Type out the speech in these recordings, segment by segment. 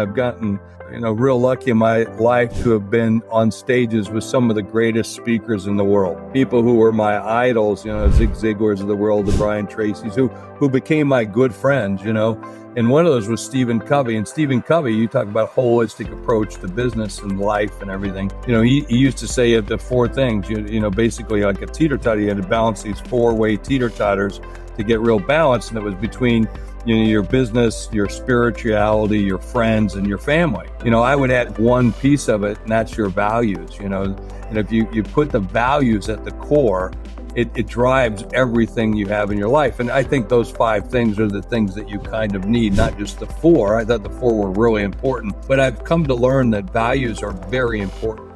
I've gotten, real lucky in my life to have been on stages with some of the greatest speakers in the world. People who were my idols, Zig Ziglars of the world, the Brian Tracy's, who became my good friends, And one of those was Stephen Covey. And Stephen Covey, you talk about holistic approach to business and life and everything. He used to say the four things, basically like a teeter-totter. You had to balance these four-way teeter-totters to get real balance. And it was between your business, your spirituality, your friends, and your family. I would add one piece of it, and that's your values, And if you put the values at the core, it drives everything you have in your life. And I think those five things are the things that you kind of need, not just the four. I thought the four were really important, but I've come to learn that values are very important.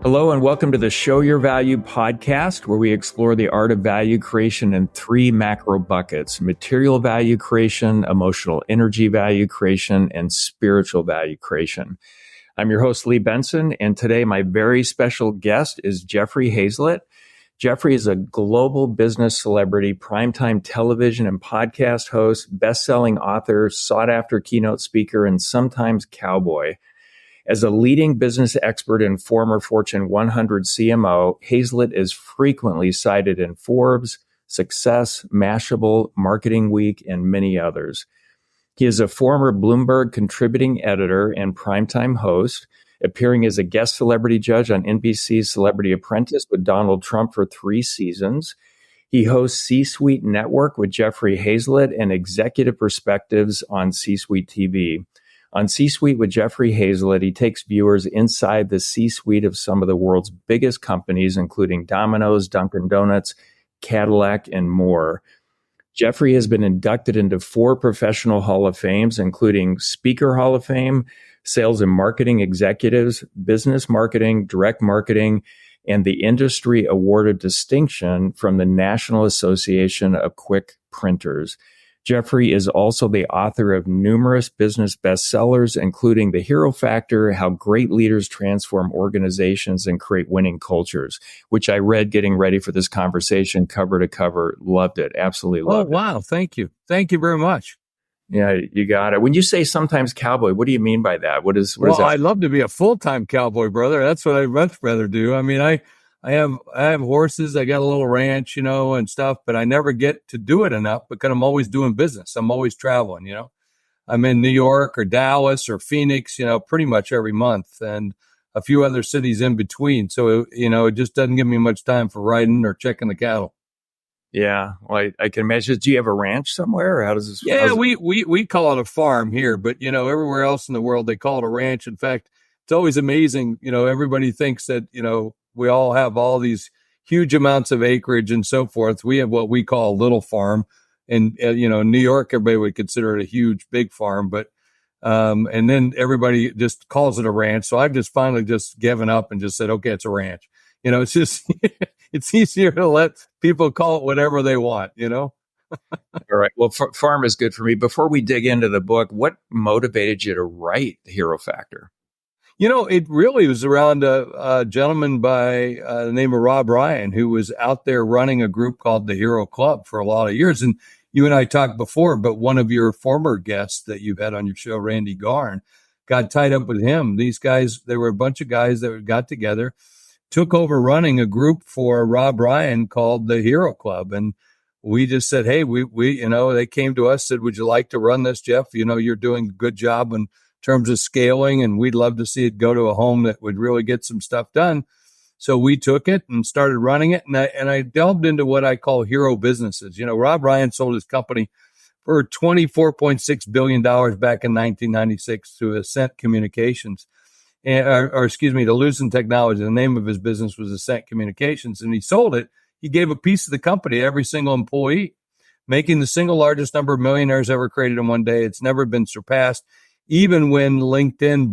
Hello and welcome to the Show Your Value podcast, where we explore the art of value creation in three macro buckets: material value creation, emotional energy value creation, and spiritual value creation. I'm your host, Lee Benson, and today my very special guest is Jeffery Hayzlett. Jeffery is a global business celebrity, primetime television and podcast host, best-selling author, sought-after keynote speaker, and sometimes cowboy. As a leading business expert and former Fortune 100 CMO, Hayzlett is frequently cited in Forbes, Success, Mashable, Marketing Week, and many others. He is a former Bloomberg contributing editor and primetime host, appearing as a guest celebrity judge on NBC's Celebrity Apprentice with Donald Trump for 3 seasons. He hosts C-Suite Network with Jeffery Hayzlett and Executive Perspectives on C-Suite TV. On C-Suite with Jeffery Hayzlett, he takes viewers inside the C-suite of some of the world's biggest companies, including Domino's, Dunkin' Donuts, Cadillac, and more. Jeffery has been inducted into 4 professional Hall of Fames, including Speaker Hall of Fame, Sales and Marketing Executives, Business Marketing, Direct Marketing, and the Industry Award of Distinction from the National Association of Quick Printers. Jeffery is also the author of numerous business bestsellers, including The Hero Factor: How Great Leaders Transform Organizations and Create Winning Cultures, which I read getting ready for this conversation cover to cover. Loved it. Absolutely loved it. Oh, wow. Thank you. Thank you very much. Yeah, you got it. When you say sometimes cowboy, what do you mean by that? What is that? I'd love to be a full-time cowboy, brother. That's what I'd much rather do. I mean, I have horses. I got a little ranch, and stuff, but I never get to do it enough because I'm always doing business. I'm always traveling, I'm in New York or Dallas or Phoenix, pretty much every month, and a few other cities in between. So, it just doesn't give me much time for riding or checking the cattle. Yeah. Well, I can imagine. Do you have a ranch somewhere? Or how does this? Yeah, we call it a farm here, but, everywhere else in the world, they call it a ranch. In fact, it's always amazing. Everybody thinks that, we all have all these huge amounts of acreage and so forth. We have what we call a little farm. And, in New York, everybody would consider it a huge, big farm. But, and then everybody just calls it a ranch. So I've just finally just given up and just said, okay, it's a ranch. It's just, it's easier to let people call it whatever they want, All right. Well, farm is good for me. Before we dig into the book, what motivated you to write The Hero Factor? It really was around a gentleman by the name of Rob Ryan, who was out there running a group called the Hero Club for a lot of years. And you and I talked before, but one of your former guests that you've had on your show, Randy Garn, got tied up with him. These guys, there were a bunch of guys that got together, took over running a group for Rob Ryan called the Hero Club. And we just said, hey, we they came to us, said, would you like to run this, Jeff? You're doing a good job in terms of scaling, and we'd love to see it go to a home that would really get some stuff done. So we took it and started running it. And I delved into what I call hero businesses. Rob Ryan sold his company for $24.6 billion back in 1996 to Ascent Communications, to Lucent Technology. The name of his business was Ascent Communications, and he sold it. He gave a piece of the company to every single employee, making the single largest number of millionaires ever created in one day. It's never been surpassed. Even when LinkedIn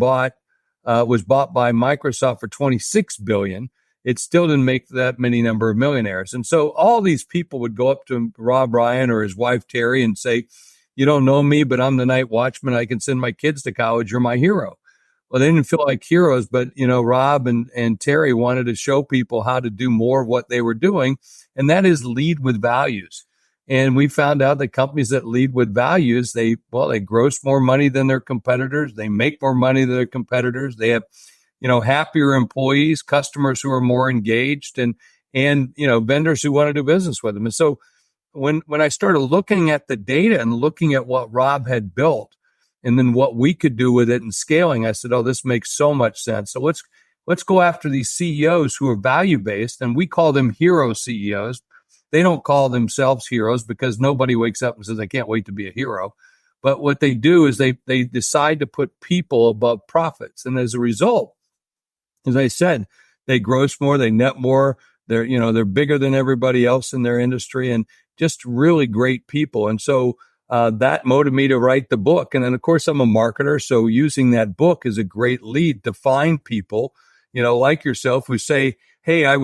was bought by Microsoft for $26 billion, it still didn't make that many number of millionaires. And so all these people would go up to Rob Ryan or his wife, Terry, and say, you don't know me, but I'm the night watchman. I can send my kids to college. You're my hero. Well, they didn't feel like heroes, but, Rob and Terry wanted to show people how to do more of what they were doing. And that is lead with values. And we found out that companies that lead with values, they gross more money than their competitors. They make more money than their competitors. They have, happier employees, customers who are more engaged, and vendors who want to do business with them. And so when I started looking at the data and looking at what Rob had built and then what we could do with it and scaling, I said, oh, this makes so much sense. So let's go after these CEOs who are value-based, and we call them hero CEOs. They don't call themselves heroes because nobody wakes up and says, I can't wait to be a hero. But what they do is they decide to put people above profits. And as a result, as I said, they gross more, they net more. They're bigger than everybody else in their industry, and just really great people. And so that motivated me to write the book. And then, of course, I'm a marketer. So using that book is a great lead to find people, like yourself, who say, hey, I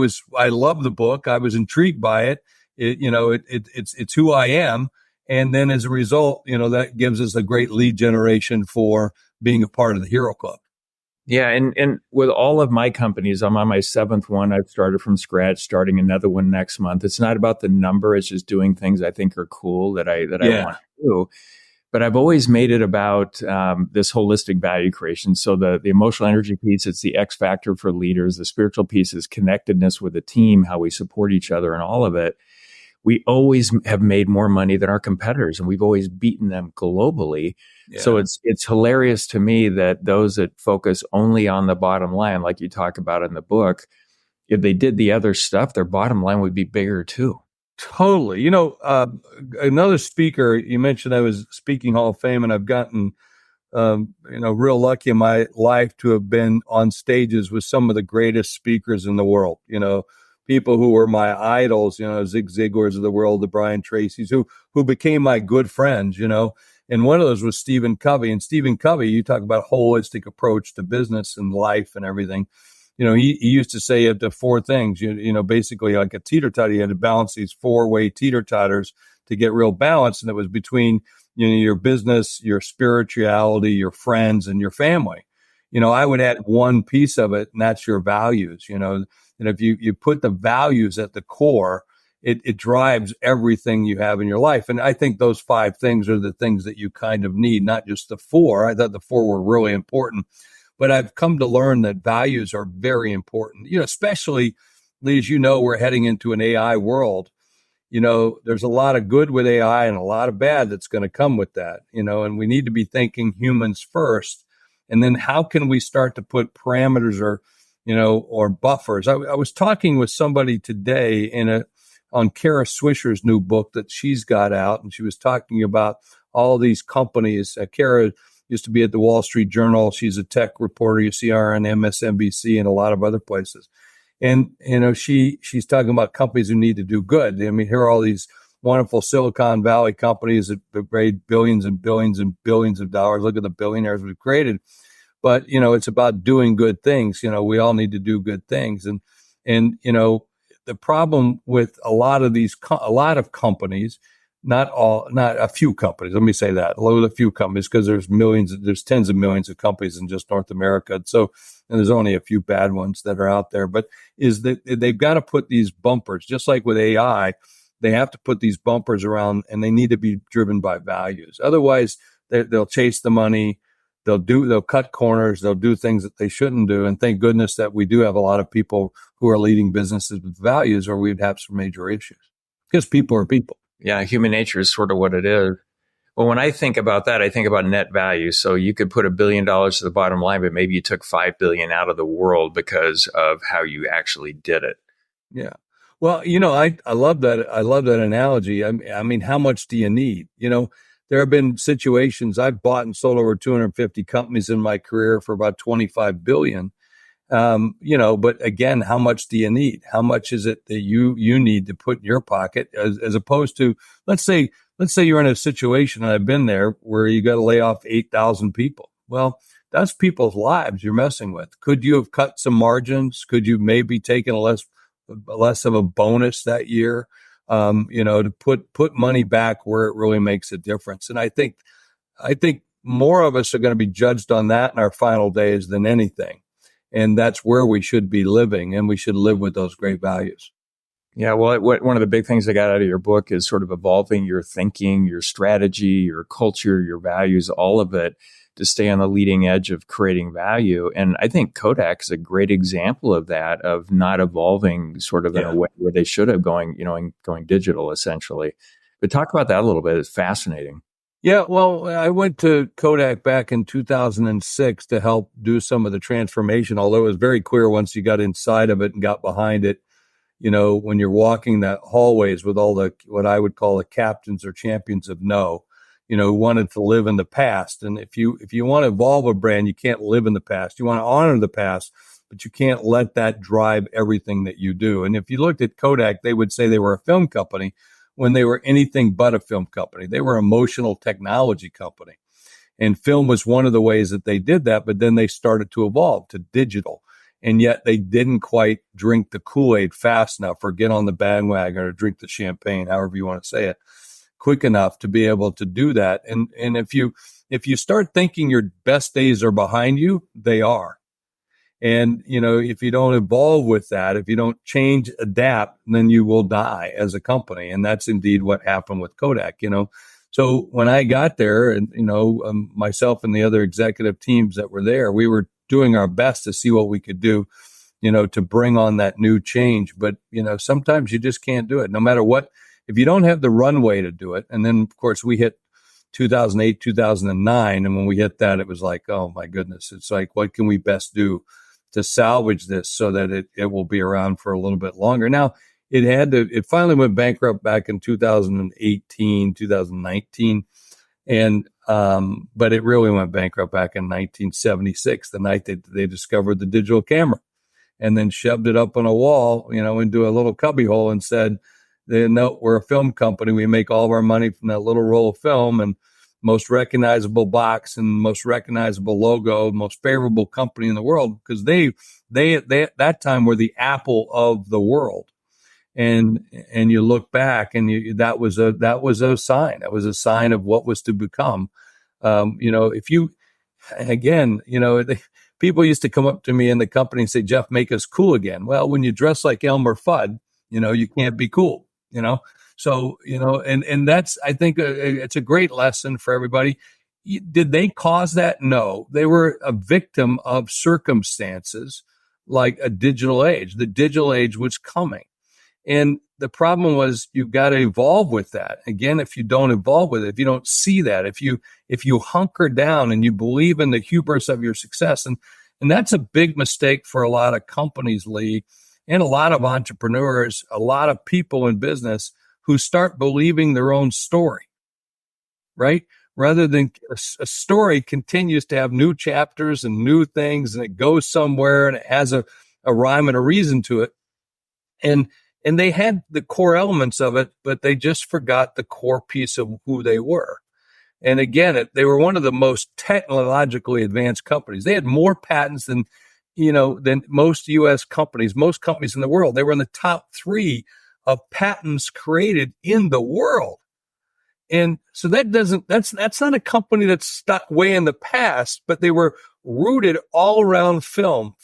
love the book. I was intrigued by it. It's who I am. And then as a result, that gives us a great lead generation for being a part of the Hero Club. Yeah. And with all of my companies, I'm on my 7th one. I've started from scratch, starting another one next month. It's not about the number. It's just doing things I think are cool that I want to do. But I've always made it about this holistic value creation. So the emotional energy piece, it's the X factor for leaders. The spiritual piece is connectedness with the team, how we support each other, and all of it. We always have made more money than our competitors, and we've always beaten them globally. Yeah. So it's hilarious to me that those that focus only on the bottom line, like you talk about in the book, if they did the other stuff, their bottom line would be bigger too. Totally. Another speaker, you mentioned I was Speaking Hall of Fame, and I've gotten, real lucky in my life to have been on stages with some of the greatest speakers in the world, people who were my idols, Zig Ziglars of the world, the Brian Tracy's, who became my good friends, and one of those was Stephen Covey. And Stephen Covey, you talk about holistic approach to business and life and everything. He used to say the 4 things, basically like a teeter-totter. You had to balance these 4-way teeter-totters to get real balance. And it was between, your business, your spirituality, your friends, and your family. I would add one piece of it, and that's your values, and if you put the values at the core, it drives everything you have in your life. And I think those 5 things are the things that you kind of need, not just the 4. I thought the 4 were really important. But I've come to learn that values are very important, especially, as we're heading into an AI world. There's a lot of good with AI and a lot of bad that's going to come with that, and we need to be thinking humans first. And then how can we start to put parameters or buffers? I was talking with somebody today on Kara Swisher's new book that she's got out, and she was talking about all these companies. Kara used to be at the Wall Street Journal. She's a tech reporter. You see her on MSNBC and a lot of other places. And, she's talking about companies who need to do good. I mean, here are all these wonderful Silicon Valley companies that made billions and billions and billions of dollars. Look at the billionaires we've created. But, it's about doing good things. We all need to do good things. And the problem with a lot of companies, not a few companies, let me say that, a few companies, because there's tens of millions of companies in just North America. And there's only a few bad ones that are out there, but is that they've got to put these bumpers, just like with AI, they have to put these bumpers around, and they need to be driven by values. Otherwise, they'll chase the money. They'll cut corners. They'll do things that they shouldn't do. And thank goodness that we do have a lot of people who are leading businesses with values, or we'd have some major issues, because people are people. Yeah, human nature is sort of what it is. Well, when I think about that, I think about net value. So you could put $1 billion to the bottom line, but maybe you took $5 billion out of the world because of how you actually did it. Yeah. Well, I love that. I love that analogy. I mean, how much do you need? There have been situations I've bought and sold over 250 companies in my career for about 25 billion. But again, how much do you need? How much is it that you need to put in your pocket, as opposed to, let's say you're in a situation, and I've been there, where you got to lay off 8,000 people. Well, that's people's lives you're messing with. Could you have cut some margins? Could you maybe taken less of a bonus that year? To put money back where it really makes a difference. And I think more of us are going to be judged on that in our final days than anything. And that's where we should be living, and we should live with those great values. Yeah, well, one of the big things I got out of your book is sort of evolving your thinking, your strategy, your culture, your values, all of it to stay on the leading edge of creating value. And I think Kodak is a great example of that, of not evolving sort of in a way where they should have and going digital essentially. But talk about that a little bit. It's fascinating. Yeah, well, I went to Kodak back in 2006 to help do some of the transformation, although it was very clear once you got inside of it and got behind it, when you're walking that hallways with all the, what I would call the captains or champions of no, who wanted to live in the past. And if you want to evolve a brand, you can't live in the past. You want to honor the past, but you can't let that drive everything that you do. And if you looked at Kodak, they would say they were a film company when they were anything but a film company. They were an emotional technology company. And film was one of the ways that they did that, but then they started to evolve to digital. And yet they didn't quite drink the Kool-Aid fast enough or get on the bandwagon or drink the champagne, however you want to say it, quick enough to be able to do that. And if you start thinking your best days are behind you, they are. And, if you don't evolve with that, if you don't change, adapt, then you will die as a company. And that's indeed what happened with Kodak, So when I got there and, myself and the other executive teams that were there, we were doing our best to see what we could do, to bring on that new change. But, sometimes you just can't do it no matter what. If you don't have the runway to do it. And then, of course, we hit 2008, 2009. And when we hit that, it was like, oh, my goodness. It's like, what can we best do to salvage this so that it will be around for a little bit longer? Now, it finally went bankrupt back in 2018, 2019. And, but it really went bankrupt back in 1976, the night they discovered the digital camera, and then shoved it up on a wall, into a little cubbyhole and said, no, we're a film company. We make all of our money from that little roll of film, and most recognizable box and most recognizable logo, most favorable company in the world, because they at that time were the Apple of the world. And you look back and that was a sign. That was a sign of what was to become. If you, again, people used to come up to me in the company and say, Jeff, make us cool again. Well, when you dress like Elmer Fudd, you can't be cool, So, and that's, I think it's a great lesson for everybody. Did they cause that? No, they were a victim of circumstances like a digital age. The digital age was coming. And the problem was you've got to evolve with that. Again, if you don't evolve with it, if you don't see that, if you hunker down and you believe in the hubris of your success, and that's a big mistake for a lot of companies, Lee, and a lot of entrepreneurs, a lot of people in business who start believing their own story, right? Rather than a story continues to have new chapters and new things, and it goes somewhere and it has a rhyme and a reason to it. And they had the core elements of it, but they just forgot the core piece of who they were. And again, they were one of the most technologically advanced companies. They had more patents than most U.S. companies, most companies in the world. They were in the top 3 of patents created in the world. And so that's not a company that's stuck way in the past, but they were rooted all around film.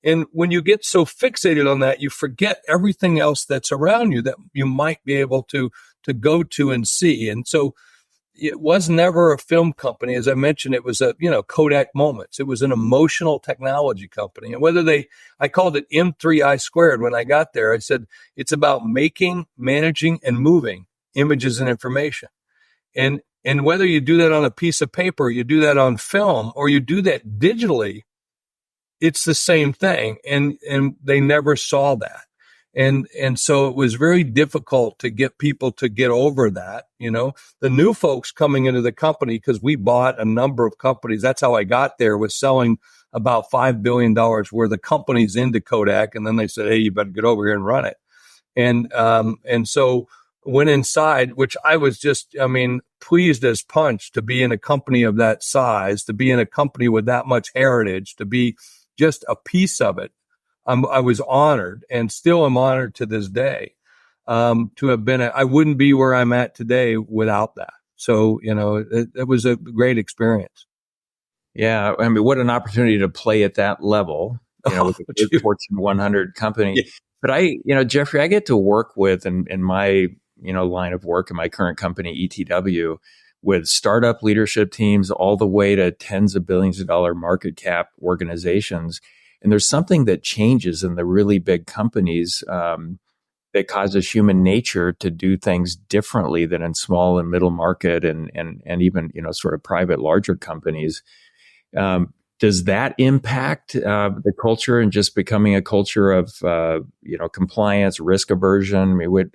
And when you get so fixated on that, you forget everything else that's around you that you might be able to go to and see. And so it was never a film company. As I mentioned, it was Kodak Moments. It was an emotional technology company. And I called it M3I squared when I got there. I said, it's about making, managing, and moving images and information. And whether you do that on a piece of paper, you do that on film, or you do that digitally, it's the same thing. And they never saw that. And so it was very difficult to get people to get over that. The new folks coming into the company, because we bought a number of companies. That's how I got there, was selling about $5 billion worth of companies into Kodak. And then they said, hey, you better get over here and run it. And so went inside, which I was just, pleased as punch to be in a company of that size, to be in a company with that much heritage, to be just a piece of it. I was honored, and still am honored to this day, to have been. I wouldn't be where I'm at today without that. So, it was a great experience. Yeah, what an opportunity to play at that level. with a big Fortune 100 company. Yeah. But Jeffrey, I get to work with in my, line of work in my current company, ETW, with startup leadership teams all the way to tens of billions of dollar market cap organizations. And there's something that changes in the really big companies that causes human nature to do things differently than in small and middle market and even, sort of private larger companies. Does that impact the culture and just becoming a culture of, compliance, risk aversion? I mean,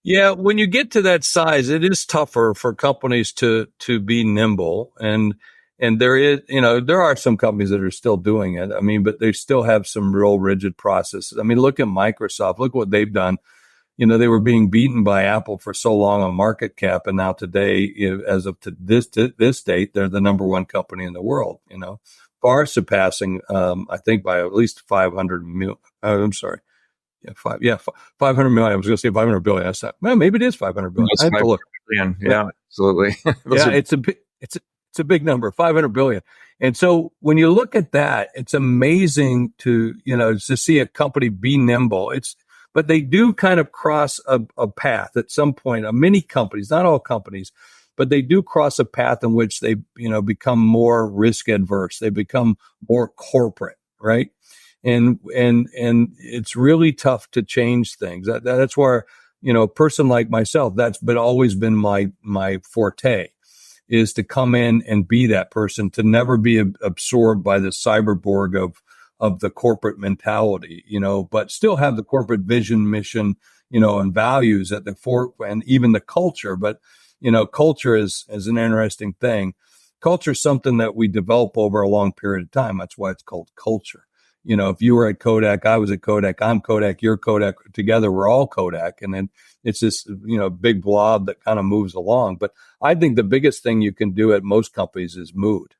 Yeah, when you get to that size, it is tougher for companies to be nimble, and there is, there are some companies that are still doing it. I mean, but they still have some real rigid processes. I mean, look at Microsoft. Look what they've done. They were being beaten by Apple for so long on market cap, and now today, as of to this date, they're the number one company in the world. Far surpassing, I think, by at least 500 million. I'm sorry. 500 million. I was going to say 500 billion. That's not, well, maybe it is 500 billion. I have to look. Billion. Yeah, absolutely. It's a big number, 500 billion. And so when you look at that, it's amazing to see a company be nimble. But they do kind of cross a path at some point. Many companies, not all companies, but they do cross a path in which they, become more risk adverse. They become more corporate, right? And it's really tough to change things. That's where, a person like myself, that's always been my forte, is to come in and be that person, to never be absorbed by the cyberborg of the corporate mentality, but still have the corporate vision, mission, and values at the fore, and even the culture. But, culture is an interesting thing. Culture is something that we develop over a long period of time. That's why it's called culture. If you were at Kodak, I was at Kodak, I'm Kodak, you're Kodak, together we're all Kodak. And then it's this, big blob that kind of moves along. But I think the biggest thing you can do at most companies is mood.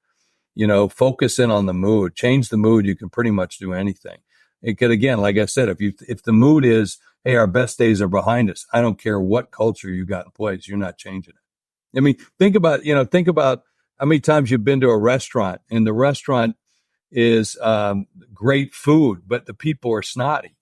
Focus in on the mood, change the mood. You can pretty much do anything. It could, again, like I said, if the mood is, hey, our best days are behind us, I don't care what culture you got in place, you're not changing it. I mean, think about how many times you've been to a restaurant and the restaurant is great food, but the people are snotty.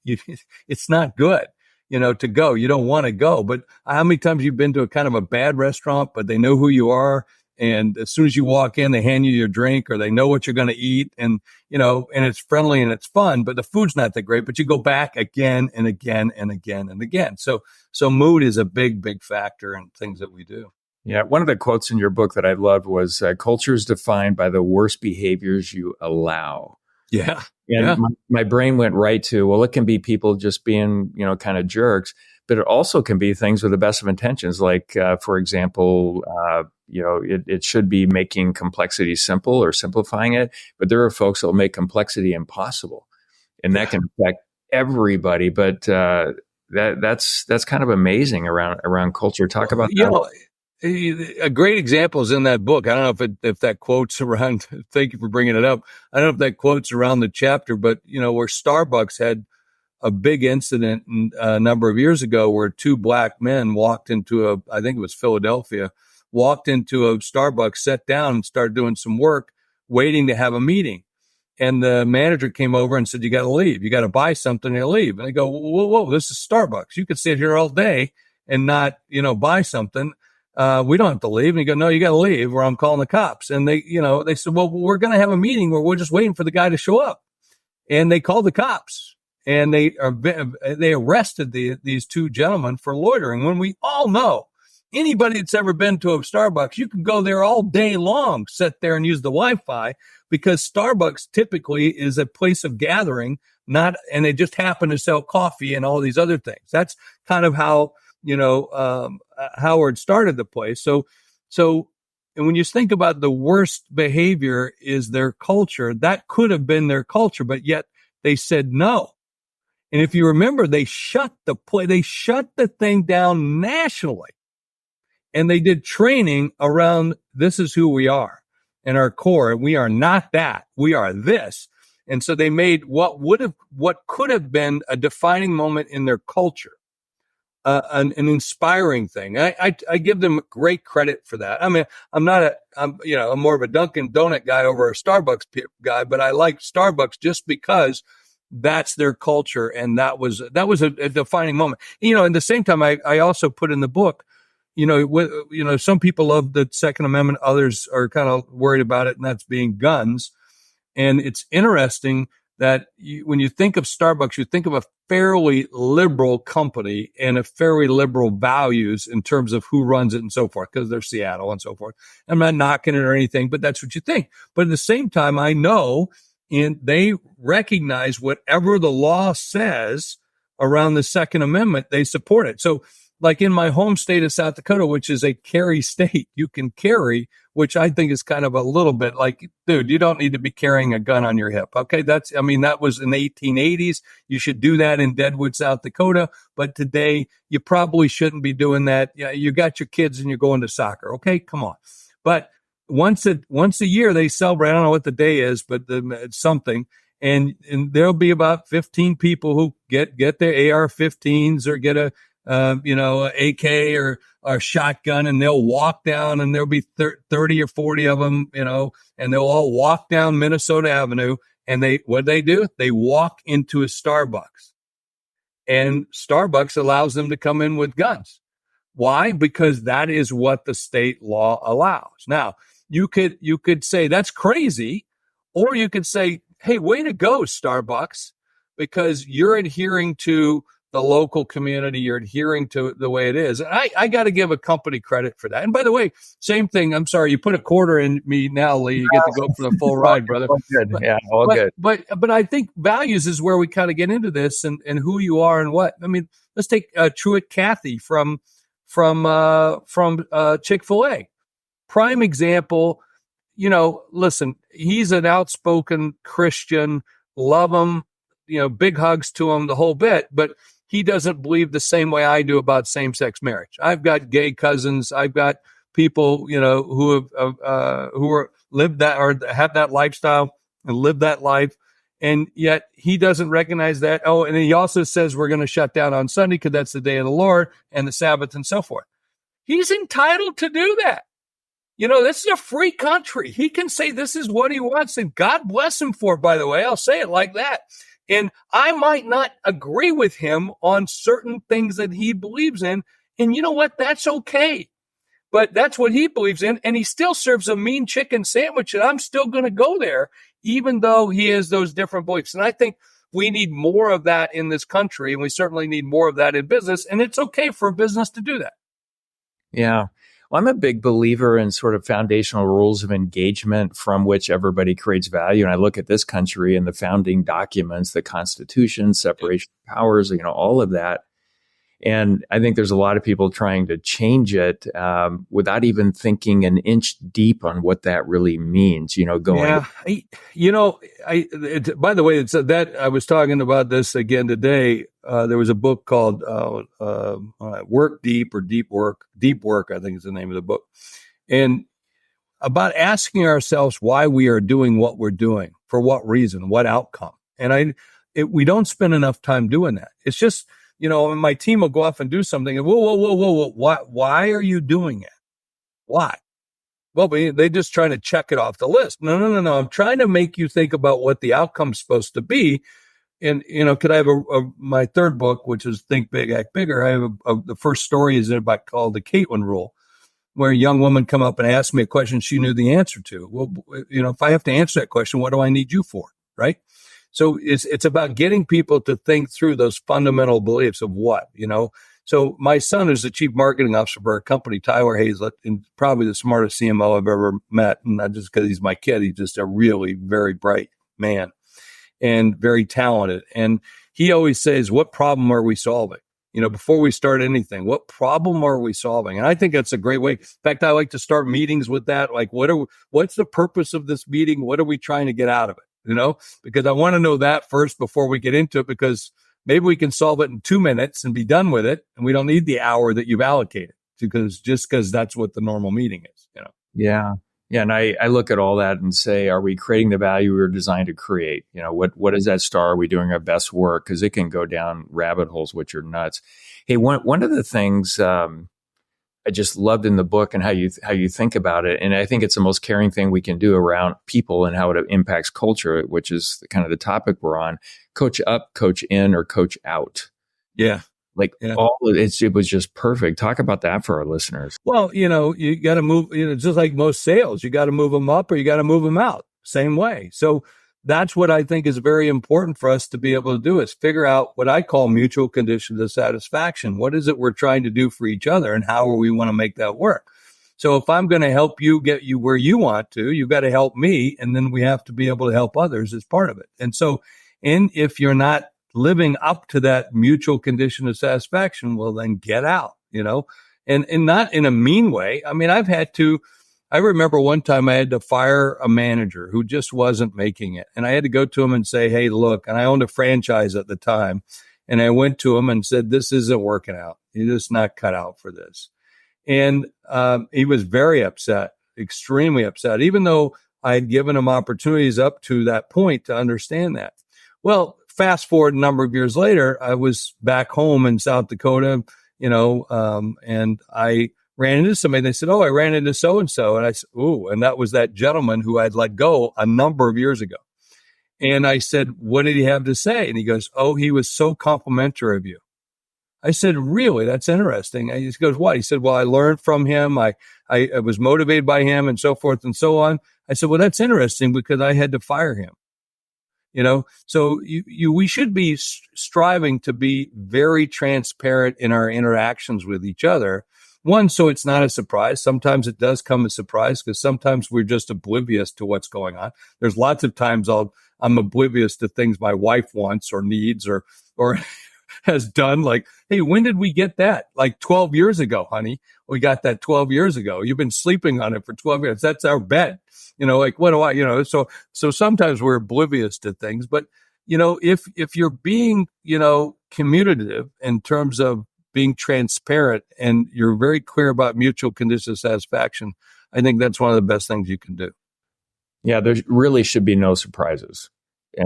It's not good, to go. You don't want to go. But how many times you've been to a kind of a bad restaurant, but they know who you are, and as soon as you walk in, they hand you your drink, or they know what you're going to eat, and and it's friendly and it's fun, but the food's not that great. But you go back again and again and again and again. So mood is a big, big factor in things that we do. Yeah, one of the quotes in your book that I loved was, culture is defined by the worst behaviors you allow. Yeah. And my brain went right to, well, it can be people just being, kind of jerks, but it also can be things with the best of intentions. Like, for example, it should be making complexity simple or simplifying it, but there are folks that will make complexity impossible, and that can affect everybody. But that's kind of amazing around culture. Talk about that. A great example is in that book. I don't know if that quote's around. Thank you for bringing it up. I don't know if that quote's around the chapter, but where Starbucks had a big incident a number of years ago, where two black men walked into I think it was Philadelphia, walked into a Starbucks, sat down, and started doing some work, waiting to have a meeting. And the manager came over and said, "You got to leave. You got to buy something and leave." And they go, "Whoa, this is Starbucks. You could sit here all day and not, buy something. We don't have to leave." And he go, "No, you got to leave, or I'm calling the cops." And they said, "Well, we're going to have a meeting where we're just waiting for the guy to show up." And they called the cops, and they arrested these two gentlemen for loitering. When we all know, anybody that's ever been to a Starbucks, you can go there all day long, sit there and use the Wi-Fi, because Starbucks typically is a place of gathering, and they just happen to sell coffee and all these other things. That's kind of how Howard started the place. So, and when you think about the worst behavior is their culture, that could have been their culture, but yet they said no. And if you remember, they shut the thing down nationally, and they did training around, this is who we are and our core. We are not that, we are this. And so they made what could have been a defining moment in their culture an inspiring thing. I give them great credit for that. I mean, I'm more of a Dunkin' Donut guy over a Starbucks guy, but I like Starbucks just because that's their culture. And that was a defining moment. At the same time, I also put in the book, some people love the Second Amendment. Others are kind of worried about it, and that's being guns. And it's interesting that when you think of Starbucks, you think of a fairly liberal company and a fairly liberal values in terms of who runs it and so forth, because they're Seattle and so forth. I'm not knocking it or anything, but that's what you think. But at the same time, I know, and they recognize whatever the law says around the Second Amendment, they support it. So like in my home state of South Dakota, which is a carry state, you can carry, which I think is kind of a little bit like, dude, you don't need to be carrying a gun on your hip. Okay. That was in the 1880s. You should do that in Deadwood, South Dakota. But today you probably shouldn't be doing that. Yeah, you got your kids and you're going to soccer. Okay. Come on. But once a year they celebrate, I don't know what the day is, but it's something. And there'll be about 15 people who get their AR-15s or get a AK or a shotgun, and they'll walk down, and there'll be 30 or 40 of them, and they'll all walk down Minnesota Avenue. And what do? They walk into a Starbucks, and Starbucks allows them to come in with guns. Why? Because that is what the state law allows. Now, you could say that's crazy, or you could say, hey, way to go, Starbucks, because you're adhering to the local community, you're adhering to the way it is. I got to give a company credit for that. And by the way, same thing. I'm sorry, you put a quarter in me now, Lee. You get to go for the full ride, brother. All good. Good. But I think values is where we kind of get into this, and who you are and what. I mean, let's take Truett Cathy from Chick-fil-A. Prime example. Listen, he's an outspoken Christian. Love him. Big hugs to him, the whole bit. But he doesn't believe the same way I do about same-sex marriage. I've got gay cousins. I've got people, who are lived that or have that lifestyle and live that life. And yet he doesn't recognize that. Oh, and he also says we're going to shut down on Sunday because that's the day of the Lord and the Sabbath and so forth. He's entitled to do that. This is a free country. He can say this is what he wants, and God bless him for it, by the way. I'll say it like that. And I might not agree with him on certain things that he believes in. And you know what? That's okay. But that's what he believes in. And he still serves a mean chicken sandwich, and I'm still going to go there, even though he has those different beliefs. And I think we need more of that in this country, and we certainly need more of that in business. And it's okay for a business to do that. Yeah. Well, I'm a big believer in sort of foundational rules of engagement from which everybody creates value. And I look at this country and the founding documents, the Constitution, separation of powers, all of that. And I think there's a lot of people trying to change it without even thinking an inch deep on what that really means, going. Yeah. By the way, it's that I was talking about this again today. There was a book called Work Deep or Deep Work, I think is the name of the book. And about asking ourselves why we are doing what we're doing, for what reason, what outcome. And we don't spend enough time doing that. It's just, my team will go off and do something. And whoa. Why are you doing it? Why? Well, they're just trying to check it off the list. No. I'm trying to make you think about what the outcome's supposed to be. And, could I have my third book, which is Think Big, Act Bigger. I have the first story is about called the Caitlin Rule, where a young woman come up and asked me a question she knew the answer to. Well, if I have to answer that question, what do I need you for? Right. So it's about getting people to think through those fundamental beliefs of what, So my son is the chief marketing officer for a company, Tyler Hayzlett, and probably the smartest CMO I've ever met. And not just because he's my kid, he's just a really very bright man and very talented. And he always says, what problem are we solving? Before we start anything, what problem are we solving? And I think that's a great way. In fact, I like to start meetings with that. Like, what's the purpose of this meeting? What are we trying to get out of it? Because I want to know that first before we get into it, because maybe we can solve it in 2 minutes and be done with it. And we don't need the hour that you've allocated because that's what the normal meeting is, Yeah. Yeah, and I look at all that and say, are we creating the value we were designed to create? What is that star? Are we doing our best work? Because it can go down rabbit holes, which are nuts. Hey, one of the things I just loved in the book and how you think about it, and I think it's the most caring thing we can do around people and how it impacts culture, which is kind of the topic we're on. Coach up, coach in, or coach out. Yeah. Like it was just perfect. Talk about that for our listeners. Well, you got to move, just like most sales, you got to move them up or you got to move them out. Same way. So that's what I think is very important for us to be able to do, is figure out what I call mutual conditions of satisfaction. What is it we're trying to do for each other, and how we want to make that work? So if I'm going to help you get you where you want to, you've got to help me. And then we have to be able to help others as part of it. And so, if you're not living up to that mutual condition of satisfaction, well, then get out, and not in a mean way. I mean, I remember one time I had to fire a manager who just wasn't making it. And I had to go to him and say, hey, look, and I owned a franchise at the time. And I went to him and said, this isn't working out. You're just not cut out for this. And he was very upset, extremely upset, even though I had given him opportunities up to that point to understand that. Well, fast forward a number of years later, I was back home in South Dakota, and I ran into somebody. They said, oh, I ran into so-and-so. And I said, ooh, and that was that gentleman who I'd let go a number of years ago. And I said, what did he have to say? And he goes, oh, he was so complimentary of you. I said, really? That's interesting. And he goes, what? He said, well, I learned from him. I was motivated by him and so forth and so on. I said, well, that's interesting because I had to fire him. So we should be striving to be very transparent in our interactions with each other. One, so it's not a surprise. Sometimes it does come as a surprise because sometimes we're just oblivious to what's going on. There's lots of times I'm oblivious to things my wife wants or needs or has done. Like, hey, when did we get that? Like 12 years ago, honey. We got that 12 years ago. You've been sleeping on it for 12 years. That's our bed. Like, what do I, so sometimes we're oblivious to things, but, if you're being, commutative in terms of being transparent and you're very clear about mutual conditions of satisfaction, I think that's one of the best things you can do. Yeah, there really should be no surprises.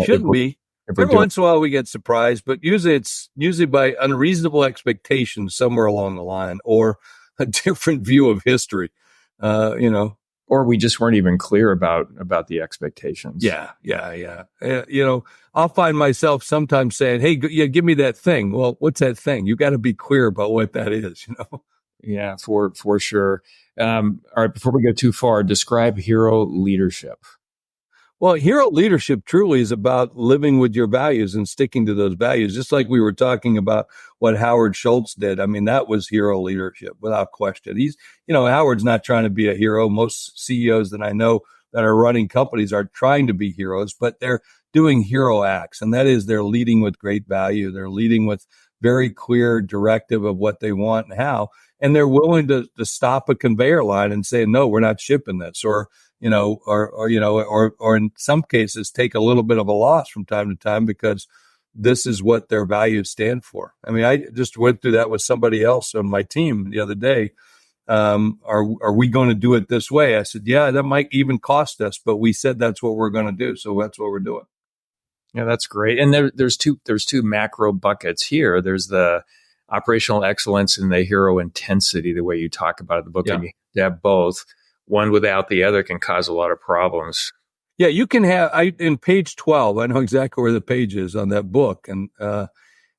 Shouldn't be. Every once in a while we get surprised, but usually it's by unreasonable expectations somewhere along the line or a different view of history, Or we just weren't even clear about the expectations. Yeah. I'll find myself sometimes saying, hey, give me that thing. Well, what's that thing? You got to be clear about what that is, Yeah, for sure. All right, before we go too far, describe hero leadership. Well, hero leadership truly is about living with your values and sticking to those values, just like we were talking about what Howard Schultz did. I mean, that was hero leadership without question. Howard's not trying to be a hero. Most CEOs that I know that are running companies are trying to be heroes, but they're doing hero acts. And that is, they're leading with great value. They're leading with very clear directive of what they want and how. And they're willing to stop a conveyor line and say, no, we're not shipping this, or in some cases take a little bit of a loss from time to time because this is what their values stand for. I mean, I just went through that with somebody else on my team the other day. Are we going to do it this way? I said, yeah, that might even cost us, but we said that's what we're going to do. So that's what we're doing. Yeah, that's great. And there's two macro buckets here. There's the operational excellence and the hero intensity, the way you talk about it in the book. Yeah. And you have both. One without the other can cause a lot of problems. Yeah, you can have, in page 12, I know exactly where the page is on that book. And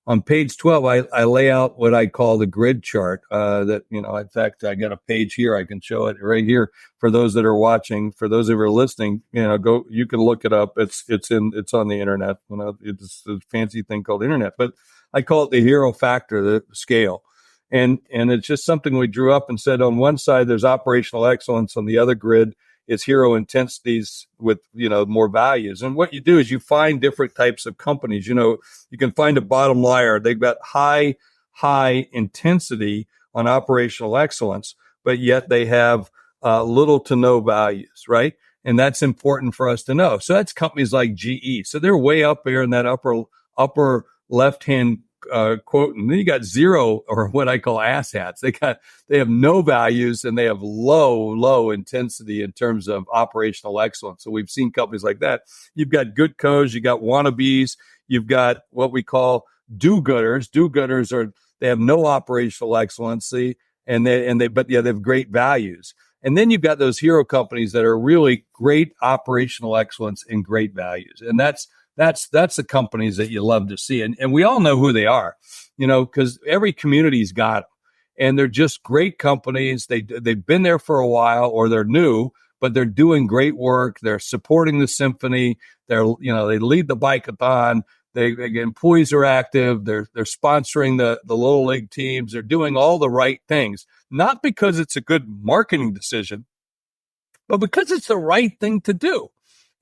on page 12, I lay out what I call the grid chart that, in fact, I got a page here. I can show it right here for those that are watching. For those that are listening, you can look it up. It's on the internet. It's a fancy thing called internet, but I call it the hero factor, the scale. And it's just something we drew up and said on one side, there's operational excellence. On the other grid is hero intensities with, more values. And what you do is you find different types of companies. You can find a bottom layer. They've got high intensity on operational excellence, but yet they have little to no values, right? And that's important for us to know. So that's companies like GE. So they're way up there in that upper left-hand quote, and then you got zero, or what I call asshats. They have no values, and they have low intensity in terms of operational excellence. So we've seen companies like that. You've got good co's, you got wannabes, you've got what we call do-gooders. Do-gooders they have no operational excellency, but they have great values. And then you've got those hero companies that are really great operational excellence and great values. And that's the companies that you love to see. And we all know who they are, because every community's got them. And they're just great companies. They've been there for a while, or they're new, but they're doing great work. They're supporting the symphony. They lead the bike-a-thon. Employees are active. They're sponsoring the little league teams. They're doing all the right things, not because it's a good marketing decision, but because it's the right thing to do.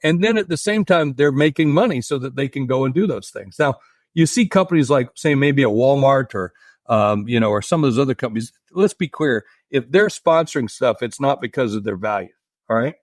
And then at the same time, they're making money so that they can go and do those things. Now, you see companies like, say, maybe a Walmart or some of those other companies. Let's be clear. If they're sponsoring stuff, it's not because of their value. All right.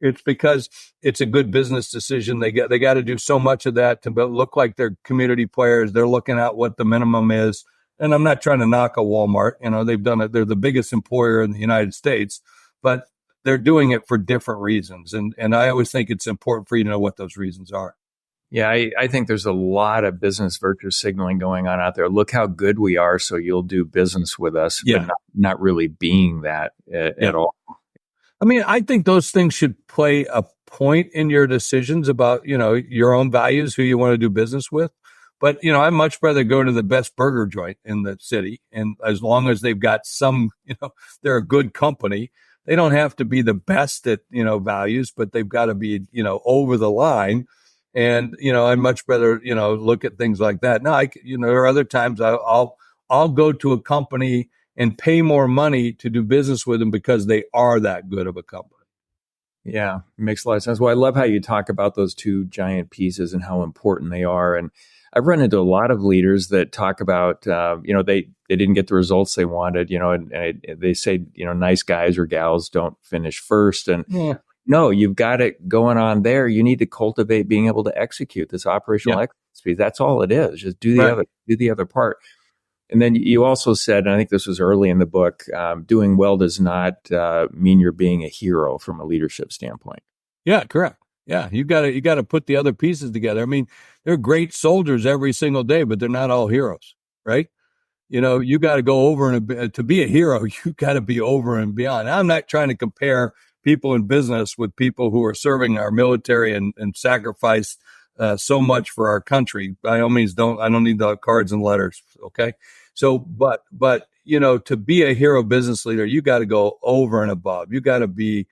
It's because it's a good business decision. They got to do so much of that to look like they're community players. They're looking at what the minimum is. And I'm not trying to knock a Walmart. They've done it. They're the biggest employer in the United States, but they're doing it for different reasons. And I always think it's important for you to know what those reasons are. Yeah, I think there's a lot of business virtue signaling going on out there. Look how good we are, so you'll do business with us, but not really being that at all. I mean, I think those things should play a point in your decisions about, your own values, who you want to do business with. But, I'd much rather go to the best burger joint in the city. And as long as they've got some, they're a good company. They don't have to be the best at, values, but they've got to be, over the line. And, I'd much rather, look at things like that. Now, there are other times I'll go to a company and pay more money to do business with them because they are that good of a company. Yeah, it makes a lot of sense. Well, I love how you talk about those two giant pieces and how important they are. And I've run into a lot of leaders that talk about, they didn't get the results they wanted, and they say, nice guys or gals don't finish first. And no, you've got it going on there. You need to cultivate being able to execute this operational excellence. That's all it is. Just do the other part. And then you also said, and I think this was early in the book, doing well does not mean you're being a hero from a leadership standpoint. Yeah, correct. Yeah, you got to put the other pieces together. I mean, they're great soldiers every single day, but they're not all heroes, right? You got to go over and to be a hero, you got to be over and beyond. I'm not trying to compare people in business with people who are serving our military and sacrifice so much for our country. By all means, I don't need the cards and letters. Okay. So, but, to be a hero business leader, you got to go over and above. You got to be,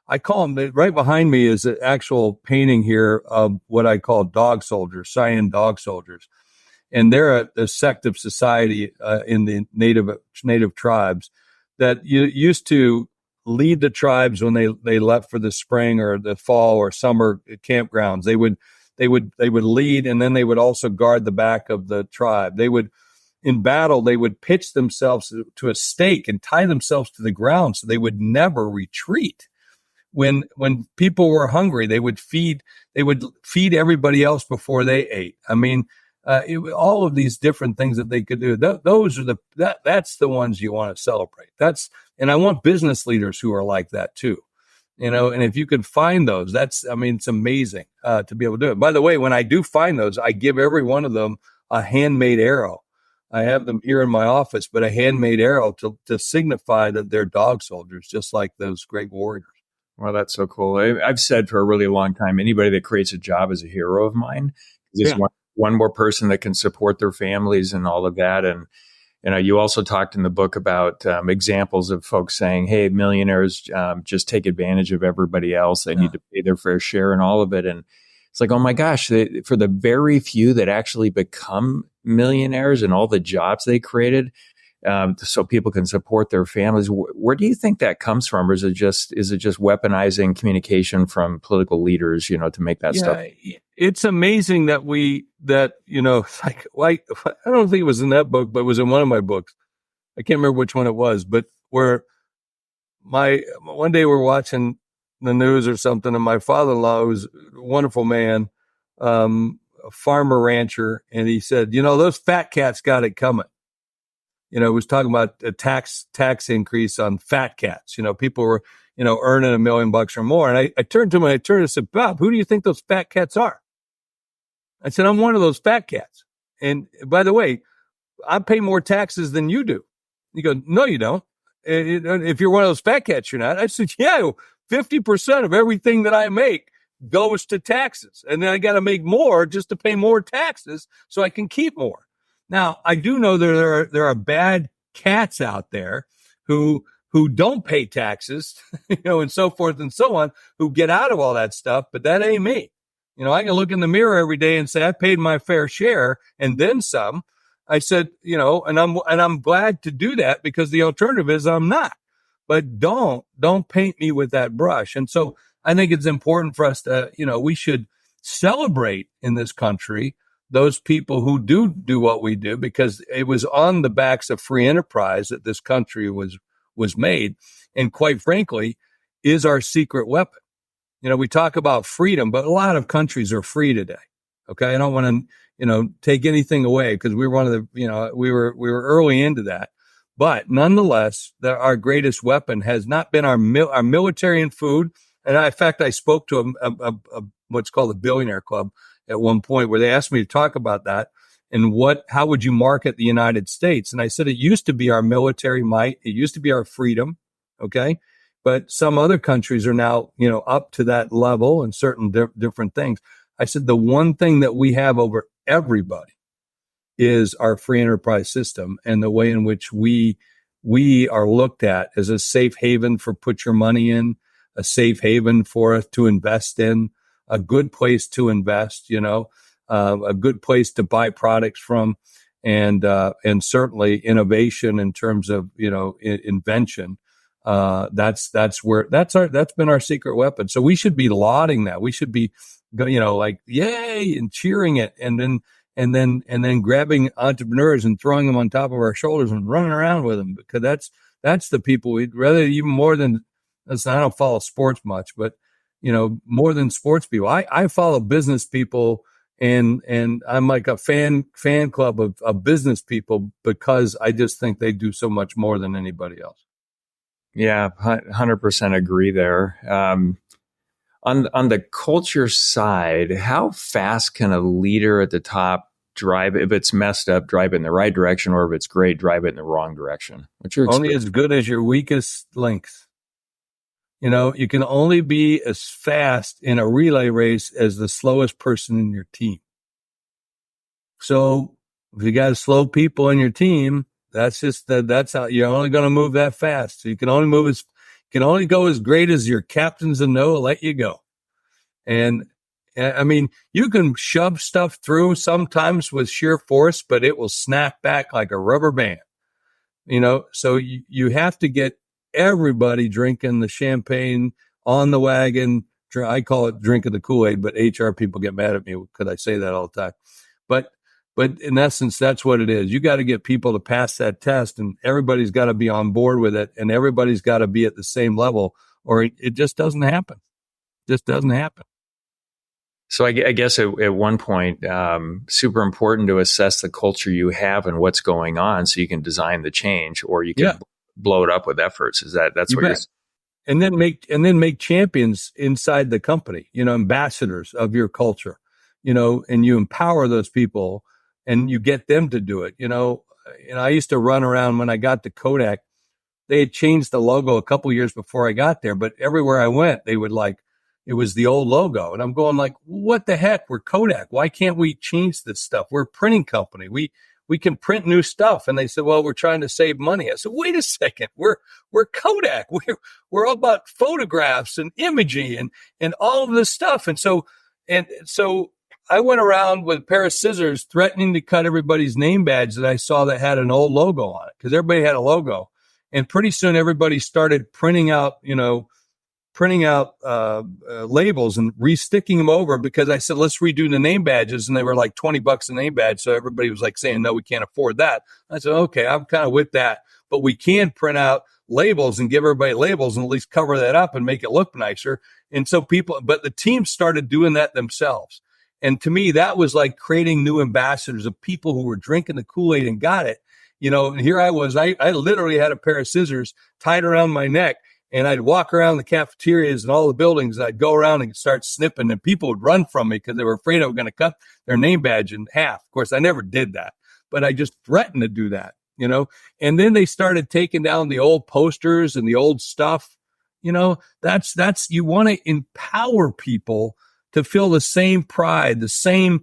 I call them, right behind me is an actual painting here of what I call dog soldiers, Cheyenne dog soldiers. And they're a sect of society in the native tribes that used to lead the tribes when they left for the spring or the fall or summer campgrounds. They would lead, and then they would also guard the back of the tribe. In battle, they would pitch themselves to a stake and tie themselves to the ground so they would never retreat. When people were hungry, they would feed everybody else before they ate. I mean, all of these different things that they could do. Those are that's the ones you want to celebrate. And I want business leaders who are like that too. And if you can find those, it's amazing to be able to do it. By the way, when I do find those, I give every one of them a handmade arrow. I have them here in my office, but a handmade arrow to signify that they're dog soldiers, just like those great warriors. Well, that's so cool. I've said for a really long time, anybody that creates a job is a hero of mine. Just one more person that can support their families and all of that. And, you also talked in the book about examples of folks saying, hey, millionaires just take advantage of everybody else. They need to pay their fair share and all of it. And it's like, oh my gosh, for the very few that actually become millionaires and all the jobs they created, so people can support their families. Where do you think that comes from? Or is it just weaponizing communication from political leaders, to make that stuff? It's amazing that like I don't think it was in that book, but it was in one of my books. I can't remember which one it was, but where one day we're watching the news or something, and my father-in-law, who's a wonderful man, farmer rancher, and he said, those fat cats got it coming. He was talking about a tax increase on fat cats. People were, earning $1 million or more. And I turned to him and said, Bob, who do you think those fat cats are? I said, I'm one of those fat cats. And by the way, I pay more taxes than you do. He goes, no, you don't. If you're one of those fat cats, you're not. I said, yeah, 50% of everything that I make goes to taxes. And then I got to make more just to pay more taxes so I can keep more. Now, I do know there are bad cats out there who don't pay taxes, and so forth and so on, who get out of all that stuff, but that ain't me. I can look in the mirror every day and say, I paid my fair share and then some. I said, and I'm glad to do that, because the alternative is I'm not. But don't paint me with that brush. And so I think it's important for us to, we should celebrate in this country those people who do what we do, because it was on the backs of free enterprise that this country was made, and quite frankly, is our secret weapon. We talk about freedom, but a lot of countries are free today. Okay. I don't want to, take anything away, because we were one of the, we were early into that. But nonetheless, our greatest weapon has not been our military and food. And in fact, I spoke to a what's called a billionaire club at one point, where they asked me to talk about that and how would you market the United States? And I said, it used to be our military might. It used to be our freedom. Okay. But some other countries are now, up to that level and certain different things. I said, the one thing that we have over everybody is our free enterprise system, and the way in which we are looked at as a safe haven for put your money in, a safe haven for us to invest in, a good place to invest, a good place to buy products from, and certainly innovation in terms of, invention. That's been our secret weapon. So we should be lauding that. We should be, like, yay, and cheering it. And then grabbing entrepreneurs and throwing them on top of our shoulders and running around with them, because that's the people we'd rather, even more than, I don't follow sports much, but, more than sports people, I follow business people, and I'm like a fan club of business people, because I just think they do so much more than anybody else. Yeah, 100% agree there. On the culture side, how fast can a leader at the top drive, if it's messed up, drive it in the right direction, or if it's great, drive it in the wrong direction? What's your experience? Only as good as your weakest links. You can only be as fast in a relay race as the slowest person in your team. So if you got slow people in your team, that's how you're only going to move that fast. So you can only go as great as your captains and know let you go. And I mean, you can shove stuff through sometimes with sheer force, but it will snap back like a rubber band. So you have to get everybody drinking the champagne on the wagon. I call it drinking the Kool-Aid, but HR people get mad at me because I say that all the time. But in essence, that's what it is. You got to get people to pass that test, and everybody's got to be on board with it, and everybody's got to be at the same level, or it just doesn't happen. Just doesn't happen. So I guess at one point, super important to assess the culture you have and what's going on, so you can design the change, or you can blow it up with efforts. That's what you're saying? And then make champions inside the company, ambassadors of your culture, and you empower those people and you get them to do it. I used to run around when I got to Kodak. They had changed the logo a couple years before I got there, but everywhere I went, they would it was the old logo. And I'm going like, what the heck? We're Kodak. Why can't we change this stuff? We're a printing company. We can print new stuff. And they said, well, we're trying to save money. I said, wait a second. We're Kodak. We're all about photographs and imaging and all of this stuff. And so I went around with a pair of scissors threatening to cut everybody's name badge that I saw that had an old logo on it, because everybody had a logo. And pretty soon everybody started printing out labels and resticking them over, because I said, let's redo the name badges. And they were like $20 a name badge. So everybody was like saying, no, we can't afford that. I said, okay, I'm kind of with that, but we can print out labels and give everybody labels and at least cover that up and make it look nicer. And so but the team started doing that themselves. And to me, that was like creating new ambassadors of people who were drinking the Kool-Aid and got it. And here I was, I literally had a pair of scissors tied around my neck, and I'd walk around the cafeterias and all the buildings. I'd go around and start snipping, and people would run from me because they were afraid I was going to cut their name badge in half. Of course, I never did that, but I just threatened to do that, and then they started taking down the old posters and the old stuff. That's you want to empower people to feel the same pride, the same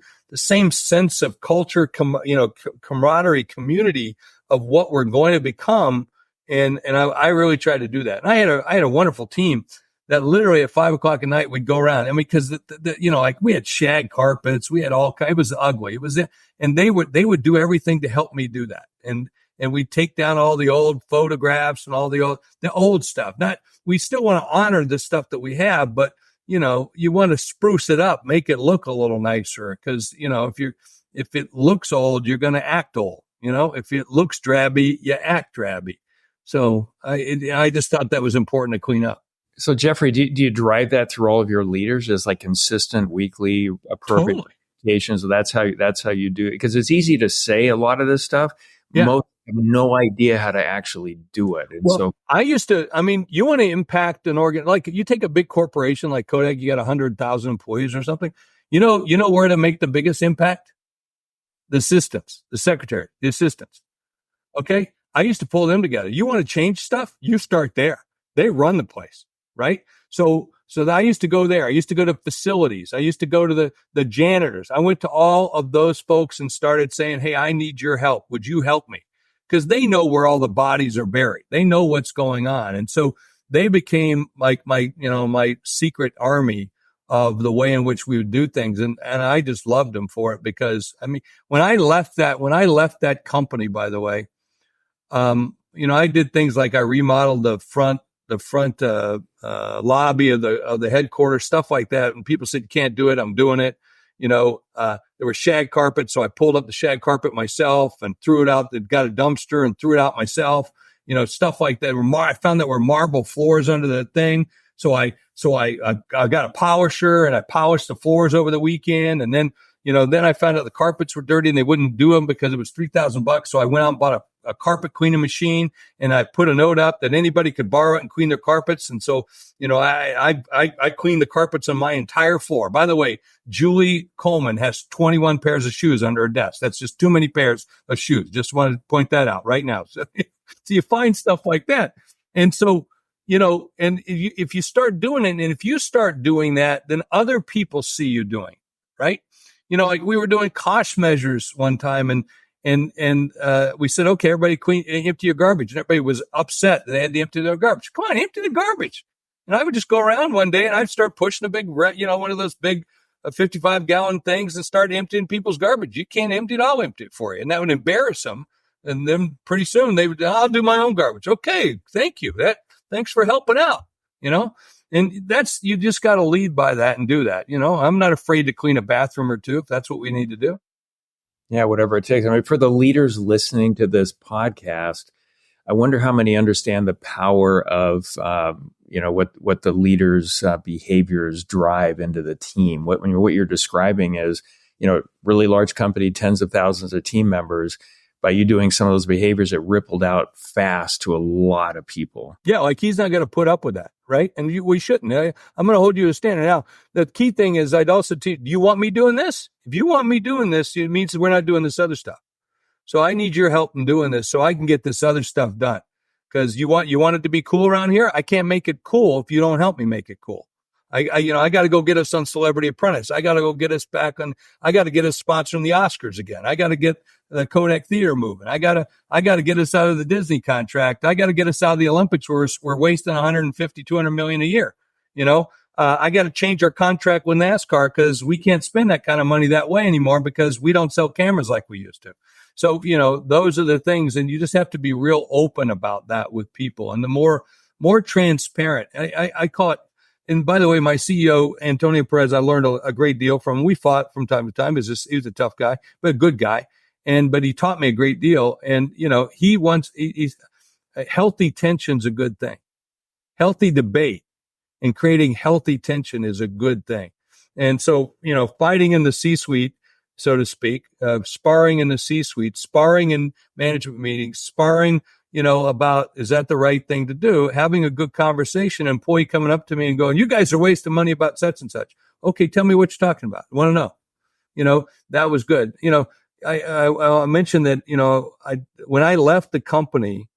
sense of culture, camaraderie, community of what we're going to become. And I really tried to do that. And I had a wonderful team that literally at 5 o'clock at night we'd go around. I mean, because like we had shag carpets, we had all kinds. It was ugly. And they would do everything to help me do that. And we'd take down all the old photographs and all the old stuff. We still want to honor the stuff that we have, but you want to spruce it up, make it look a little nicer. Cause if it looks old, you're going to act old. If it looks drabby, you act drabby. So I just thought that was important to clean up. So Jeffrey, do you drive that through all of your leaders as like consistent weekly appropriate communications? So that's how you do it. Because it's easy to say a lot of this stuff. Yeah. Most have no idea how to actually do it. And so you want to impact an organ, like you take a big corporation like Kodak, you got 100,000 employees or something. You know where to make the biggest impact? The systems, the secretary, the assistants. Okay. I used to pull them together. You want to change stuff? You start there. They run the place, right? So I used to go there. I used to go to facilities. I used to go to the janitors. I went to all of those folks and started saying, hey, I need your help. Would you help me? Because they know where all the bodies are buried. They know what's going on. And so they became like my secret army of the way in which we would do things. And I just loved them for it because, I mean, when I left that company, by the way, I did things like I remodeled the front lobby of the headquarters, stuff like that. And people said, you can't do it. I'm doing it. There were shag carpets. So I pulled up the shag carpet myself and threw it out. It got a dumpster and threw it out myself, stuff like that. I found that were marble floors under the thing. So I got a polisher and I polished the floors over the weekend. And then, then I found out the carpets were dirty and they wouldn't do them because it was $3,000. So I went out and bought a carpet cleaning machine, and I put a note up that anybody could borrow it and clean their carpets. And so, I cleaned the carpets on my entire floor. By the way, Julie Coleman has 21 pairs of shoes under her desk. That's just too many pairs of shoes. Just wanted to point that out right now. So you find stuff like that. And so, if you start doing it, and if you start doing that, then other people see you doing, right? Like we were doing cost measures one time, and we said, okay, everybody empty your garbage. And everybody was upset that they had to empty their garbage. Come on, empty the garbage. And I would just go around one day and I'd start pushing a big, one of those big 55-gallon things and start emptying people's garbage. You can't empty it, I'll empty it for you. And that would embarrass them. And then pretty soon I'll do my own garbage. Okay, thank you. Thanks for helping out, And you just got to lead by that and do that. I'm not afraid to clean a bathroom or two if that's what we need to do. Yeah, whatever it takes. I mean, for the leaders listening to this podcast, I wonder how many understand the power of, what the leaders' behaviors drive into the team. What you're describing is, really large company, tens of thousands of team members. By you doing some of those behaviors, it rippled out fast to a lot of people. Yeah, like he's not going to put up with that, right? And we shouldn't. I'm going to hold you to a standard. Now, the key thing is I'd also teach, do you want me doing this? If you want me doing this, it means we're not doing this other stuff. So I need your help in doing this so I can get this other stuff done. Because you want it to be cool around here? I can't make it cool if you don't help me make it cool. I got to go get us on Celebrity Apprentice. I got to go get us back on. I got to get us sponsoring the Oscars again. I got to get the Kodak Theater moving. I got to get us out of the Disney contract. I got to get us out of the Olympics where we're wasting 150, 200 million a year. I got to change our contract with NASCAR because we can't spend that kind of money that way anymore because we don't sell cameras like we used to. So, those are the things. And you just have to be real open about that with people. And the more transparent, I call it. And by the way, my CEO, Antonio Perez, I learned a great deal from. We fought from time to time. He was a tough guy, but a good guy. But he taught me a great deal. And, he's healthy tension's a good thing. Healthy debate and creating healthy tension is a good thing. And so, fighting in the C-suite, so to speak, sparring in the C-suite, sparring in management meetings, sparring, about, is that the right thing to do? Having a good conversation, an employee coming up to me and going, you guys are wasting money about such and such. Okay, tell me what you're talking about. I want to know. That was good. I mentioned that, when I left the company,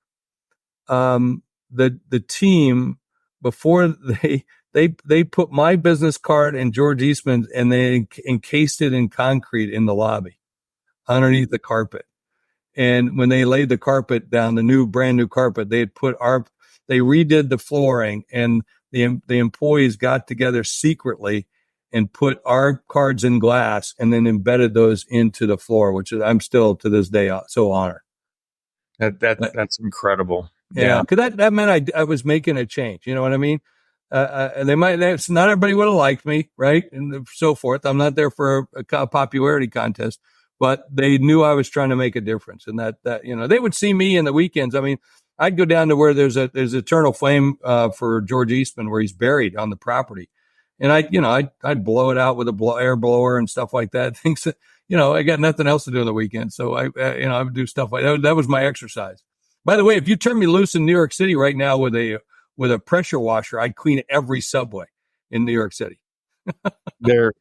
the team, before they put my business card and George Eastman's, and they encased it in concrete in the lobby underneath the carpet. And when they laid the carpet down, the brand new carpet, they redid the flooring, and the employees got together secretly and put our cards in glass and then embedded those into the floor, which I'm still to this day so honored. That's incredible. Yeah, because that meant I was making a change. You know what I mean? And not everybody would have liked me, right, and so forth. I'm not there for a popularity contest, but they knew I was trying to make a difference, and that they would see me in the weekends. I mean, I'd go down to where there's eternal flame for George Eastman, where he's buried on the property, and I'd blow it out with a air blower and stuff like that. Things that I got nothing else to do on the weekend, so I would do stuff like that. That was my exercise. By the way, if you turn me loose in New York City right now with a pressure washer, I'd clean every subway in New York City. There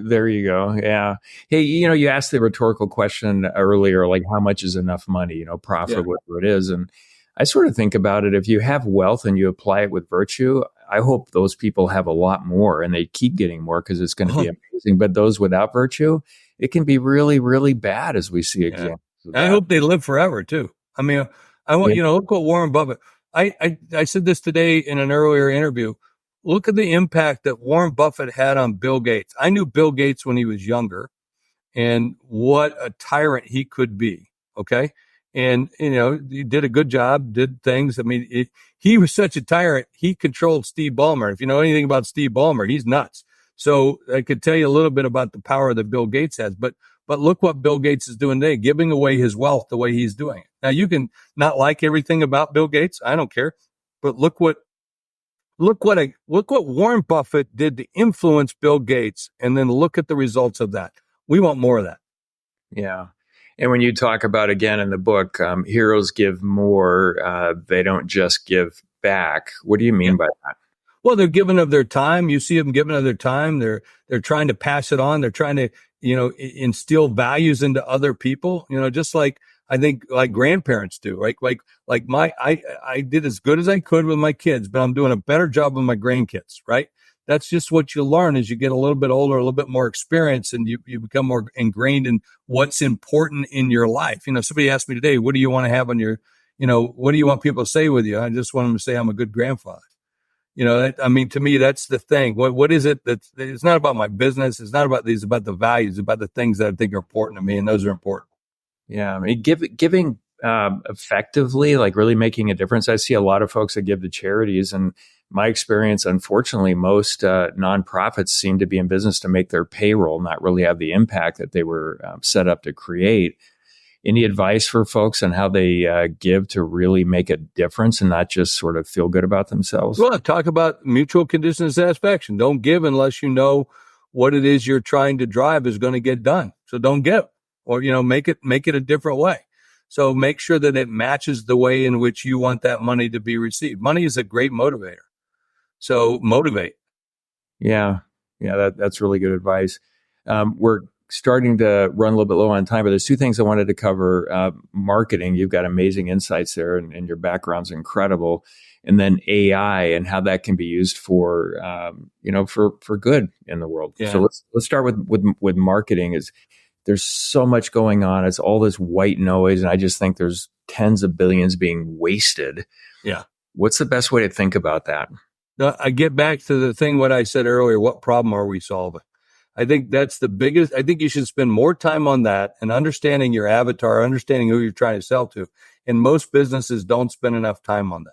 you go. Yeah. Hey, you asked the rhetorical question earlier, like how much is enough money, profit, whatever it is. And I sort of think about it. If you have wealth and you apply it with virtue, I hope those people have a lot more and they keep getting more, because it's going to be amazing. But those without virtue, it can be really, really bad, as we see examples. I hope they live forever too. I mean, I want, look what Warren Buffett, I said this today in an earlier interview. Look at the impact that Warren Buffett had on Bill Gates. I knew Bill Gates when he was younger, and what a tyrant he could be. Okay. And, he did a good job, did things. I mean, he was such a tyrant. He controlled Steve Ballmer. If you know anything about Steve Ballmer, he's nuts. So I could tell you a little bit about the power that Bill Gates has, but look what Bill Gates is doing today, giving away his wealth the way he's doing it. Now, you can not like everything about Bill Gates. I don't care. But look what Warren Buffett did to influence Bill Gates, and then look at the results of that. We want more of that. Yeah. And when you talk about, again, in the book, heroes give more, they don't just give back. What do you mean by that? Well, they're giving of their time. You see them giving of their time. They're trying to pass it on. They're trying to, instill values into other people, just like I think like grandparents do, right? Like I did as good as I could with my kids, but I'm doing a better job with my grandkids, right? That's just what you learn as you get a little bit older, a little bit more experience, and you become more ingrained in what's important in your life. Somebody asked me today, what do you want to have on your, what do you want people to say with you? I just want them to say I'm a good grandfather. To me, that's the thing. What is it that it's not about my business. It's not about these, about the values, about the things that I think are important to me. And those are important. Yeah. I mean, giving effectively, like really making a difference. I see a lot of folks that give to charities, and my experience, unfortunately, most nonprofits seem to be in business to make their payroll, not really have the impact that they were set up to create. Any advice for folks on how they give to really make a difference and not just sort of feel good about themselves? Well, talk about mutual condition of satisfaction. Don't give unless you know what it is you're trying to drive is going to get done. So don't give, or, make it a different way. So make sure that it matches the way in which you want that money to be received. Money is a great motivator. So motivate. Yeah. That's really good advice. We're starting to run a little bit low on time, but there's two things I wanted to cover. Marketing, you've got amazing insights there, and your background's incredible. And then AI and how that can be used for good in the world. Yeah. So let's start with marketing. There's so much going on. It's all this white noise, and I just think there's tens of billions being wasted. Yeah. What's the best way to think about that? I get back to the thing, what I said earlier, what problem are we solving? I think that's the biggest. I think you should spend more time on that and understanding your avatar, understanding who you're trying to sell to. And most businesses don't spend enough time on that.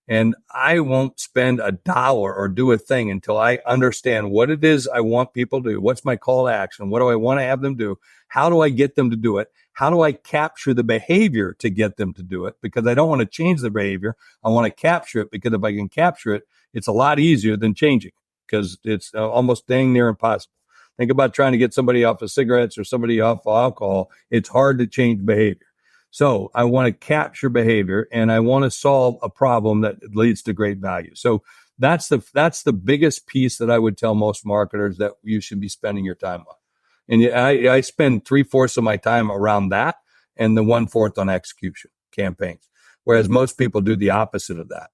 And I won't spend $1 or do a thing until I understand what it is I want people to do. What's my call to action? What do I want to have them do? How do I get them to do it? How do I capture the behavior to get them to do it? Because I don't want to change the behavior. I want to capture it, because if I can capture it, it's a lot easier than changing. because it's almost dang near impossible. Think about trying to get somebody off of cigarettes or somebody off of alcohol. It's hard to change behavior. So I want to capture behavior, and I want to solve a problem that leads to great value. So that's the biggest piece that I would tell most marketers that you should be spending your time on. And I spend 3/4 of my time around that and the 1/4 on execution campaigns, whereas most people do the opposite of that.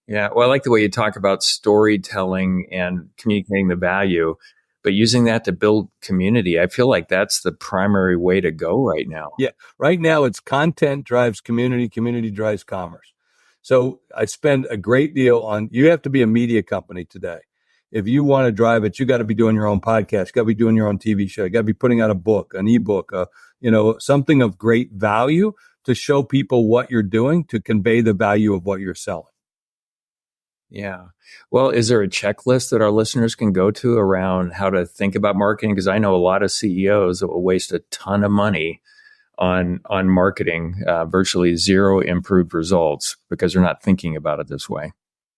Yeah. Well, I like the way you talk about storytelling and communicating the value, but using that to build community. I feel like that's the primary way to go right now. Yeah. Right now, it's content drives community, community drives commerce. So I spend a great deal on, you have to be a media company today. If you want to drive it, you got to be doing your own podcast, you got to be doing your own TV show, you got to be putting out a book, an ebook, something of great value to show people what you're doing, to convey the value of what you're selling. Yeah. Well, is there a checklist that our listeners can go to around how to think about marketing? Because I know a lot of CEOs that will waste a ton of money on marketing, virtually zero improved results because they're not thinking about it this way.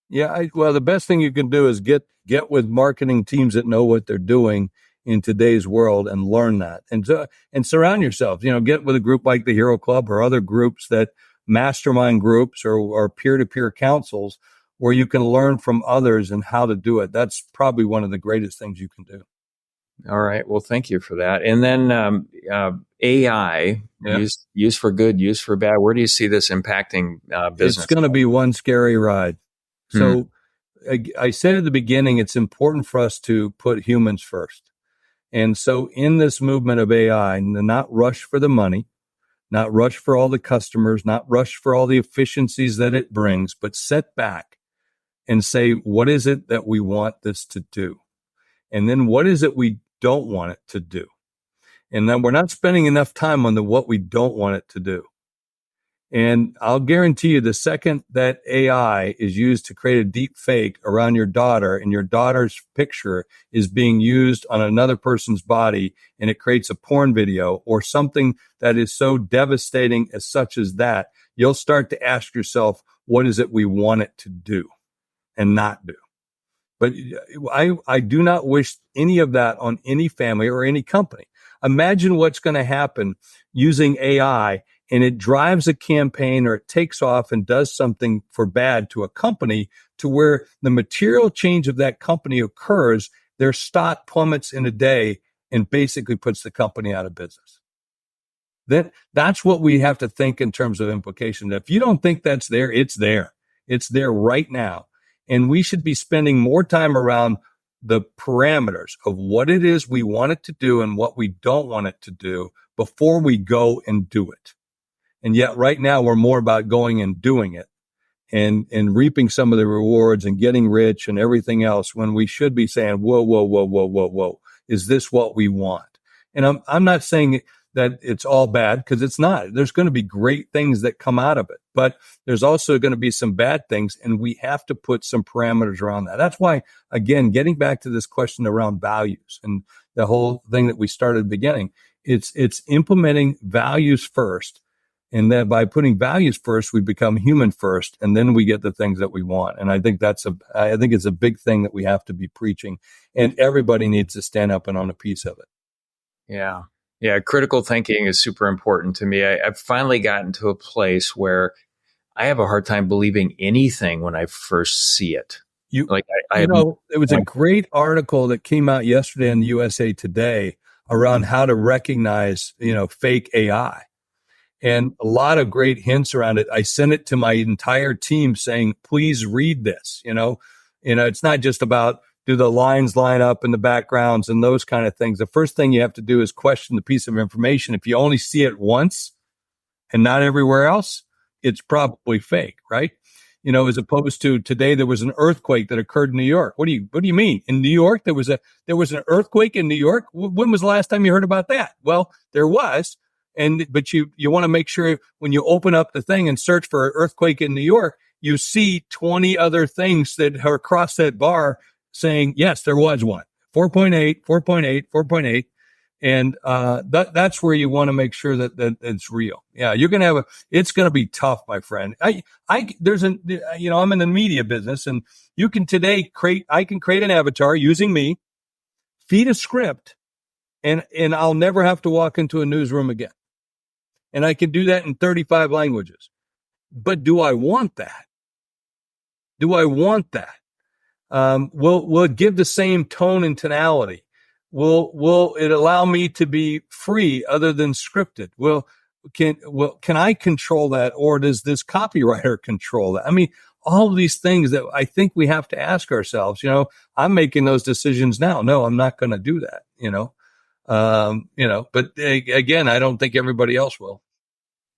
Yeah. Well, the best thing you can do is get with marketing teams that know what they're doing in today's world and learn that, and surround yourself, get with a group like the Hero Club or other groups, that mastermind groups or peer-to-peer councils, where you can learn from others and how to do it. That's probably one of the greatest things you can do. All right. Well, thank you for that. And then AI, used for good, used for bad. Where do you see this impacting business? It's going to be one scary ride. So I said at the beginning, it's important for us to put humans first. And so in this movement of AI, not rush for the money, not rush for all the customers, not rush for all the efficiencies that it brings, but sit back and say, what is it that we want this to do? And then what is it we don't want it to do? And then we're not spending enough time on what we don't want it to do. And I'll guarantee you, the second that AI is used to create a deep fake around your daughter, and your daughter's picture is being used on another person's body, and it creates a porn video or something that is so devastating as such as that, you'll start to ask yourself, what is it we want it to do and not do? But I do not wish any of that on any family or any company. Imagine what's going to happen using AI, and it drives a campaign, or it takes off and does something for bad to a company, to where the material change of that company occurs, their stock plummets in a day and basically puts the company out of business. That's what we have to think in terms of implication. If you don't think that's there, it's there. It's there right now. And we should be spending more time around the parameters of what it is we want it to do and what we don't want it to do before we go and do it. And yet right now we're more about going and doing it and reaping some of the rewards and getting rich and everything else, when we should be saying, whoa. Is this what we want? And I'm not saying that it's all bad, because it's not. There's going to be great things that come out of it, but there's also going to be some bad things, and we have to put some parameters around that. That's why, again, getting back to this question around values and the whole thing that we started at the beginning, it's implementing values first. And then by putting values first, we become human first, and then we get the things that we want. And I think I think it's a big thing that we have to be preaching, and everybody needs to stand up and own a piece of it. Yeah. Yeah. Critical thinking is super important to me. I've finally gotten to a place where I have a hard time believing anything when I first see it. There was a great article that came out yesterday in the USA Today around how to recognize, fake AI. And a lot of great hints around it. I sent it to my entire team saying, please read this. It's not just about, do the lines line up in the backgrounds and those kind of things. The first thing you have to do is question the piece of information. If you only see it once and not everywhere else, it's probably fake, right? As opposed to today, there was an earthquake that occurred in New York. What do you mean? In New York, there was an earthquake in New York? When was the last time you heard about that? Well, there was. But you want to make sure when you open up the thing and search for an earthquake in New York, you see 20 other things that are across that bar saying, yes, there was one. 4.8, 4.8, 4.8. And that's where you want to make sure that it's real. Yeah, you're going to it's going to be tough, my friend. I'm in the media business, and you can I can create an avatar using me, feed a script, and I'll never have to walk into a newsroom again. And I can do that in 35 languages. But do I want that? Will it give the same tone and tonality? Will it allow me to be free other than scripted? Can I control that, or does this copywriter control that? I mean, all of these things that I think we have to ask ourselves. I'm making those decisions now. No, I'm not going to do that. But again, I don't think everybody else will.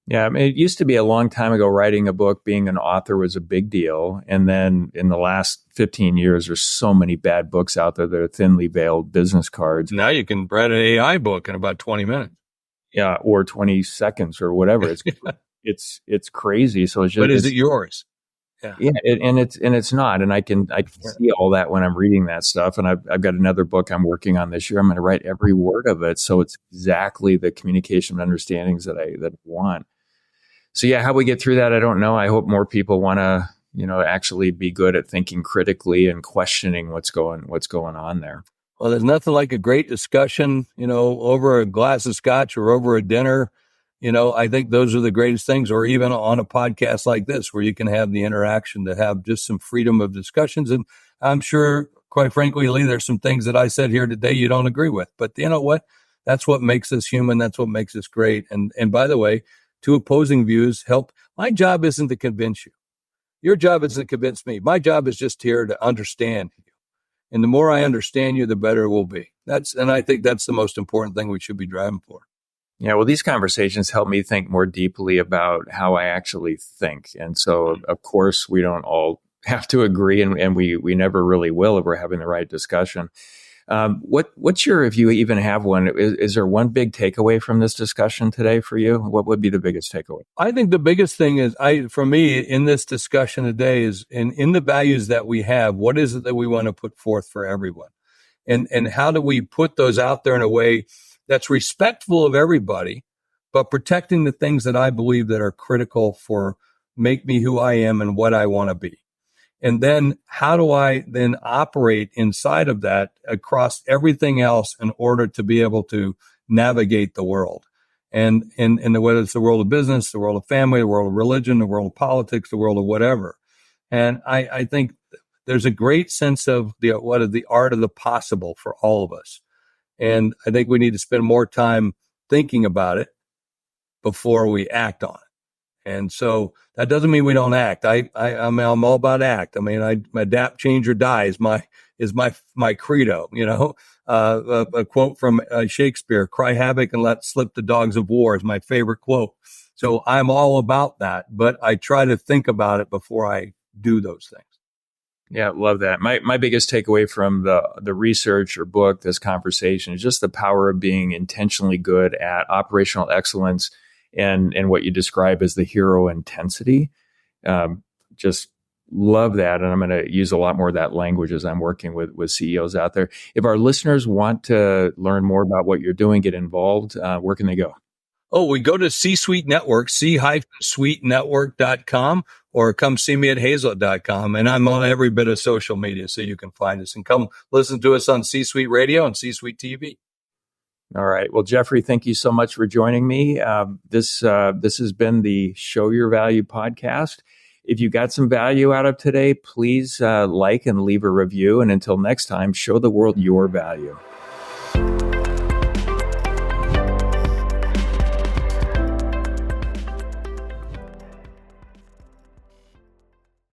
Yeah, I mean, it used to be a long time ago, writing a book, being an author was a big deal. And then in the last 15 years, there's so many bad books out there that are thinly veiled business cards. Now you can write an AI book in about 20 minutes. Yeah, or 20 seconds or whatever. It's crazy. So it's just, but is it yours? Yeah, it's not, and I can see all that when I'm reading that stuff. And I've got another book I'm working on this year. I'm going to write every word of it, so it's exactly the communication understandings that I want. So yeah, how we get through that, I don't know. I hope more people want to, actually be good at thinking critically and questioning what's going on there. Well, there's nothing like a great discussion, over a glass of scotch or over a dinner. I think those are the greatest things, or even on a podcast like this, where you can have the interaction to have just some freedom of discussions. And I'm sure, quite frankly, Lee, there's some things that I said here today you don't agree with, but you know what? That's what makes us human. That's what makes us great. And by the way, two opposing views help. My job isn't to convince you. Your job isn't to convince me. My job is just here to understand you. And the more I understand you, the better it will be. And I think that's the most important thing we should be driving for. Yeah, well, these conversations help me think more deeply about how I actually think. And so, of course, we don't all have to agree, and we never really will if we're having the right discussion. What's your, if you even have one, is there one big takeaway from this discussion today for you? What would be the biggest takeaway? I think the biggest thing is, for me, in this discussion today is in the values that we have, what is it that we want to put forth for everyone? And how do we put those out there in a way that's respectful of everybody, but protecting the things that I believe that are critical for make me who I am and what I want to be? And then how do I then operate inside of that across everything else in order to be able to navigate the world? And whether it's the world of business, the world of family, the world of religion, the world of politics, the world of whatever. And I think there's a great sense of the art of the possible for all of us. And I think we need to spend more time thinking about it before we act on it. And so that doesn't mean we don't act. I'm all about act. I mean, adapt, change, or die is my credo. A quote from Shakespeare: "Cry havoc and let slip the dogs of war" is my favorite quote. So I'm all about that, but I try to think about it before I do those things. Yeah, love that. My biggest takeaway from the research or book, this conversation, is just the power of being intentionally good at operational excellence and what you describe as the hero intensity. Just love that. And I'm going to use a lot more of that language as I'm working with CEOs out there. If our listeners want to learn more about what you're doing, get involved, where can they go? Oh, we go to C-Suite Network, c-suitenetwork.com, or come see me at Hayzlett.com. And I'm on every bit of social media, so you can find us and come listen to us on C-Suite Radio and C-Suite TV. All right. Well, Jeffrey, thank you so much for joining me. This has been the Show Your Value podcast. If you got some value out of today, please like and leave a review. And until next time, show the world your value.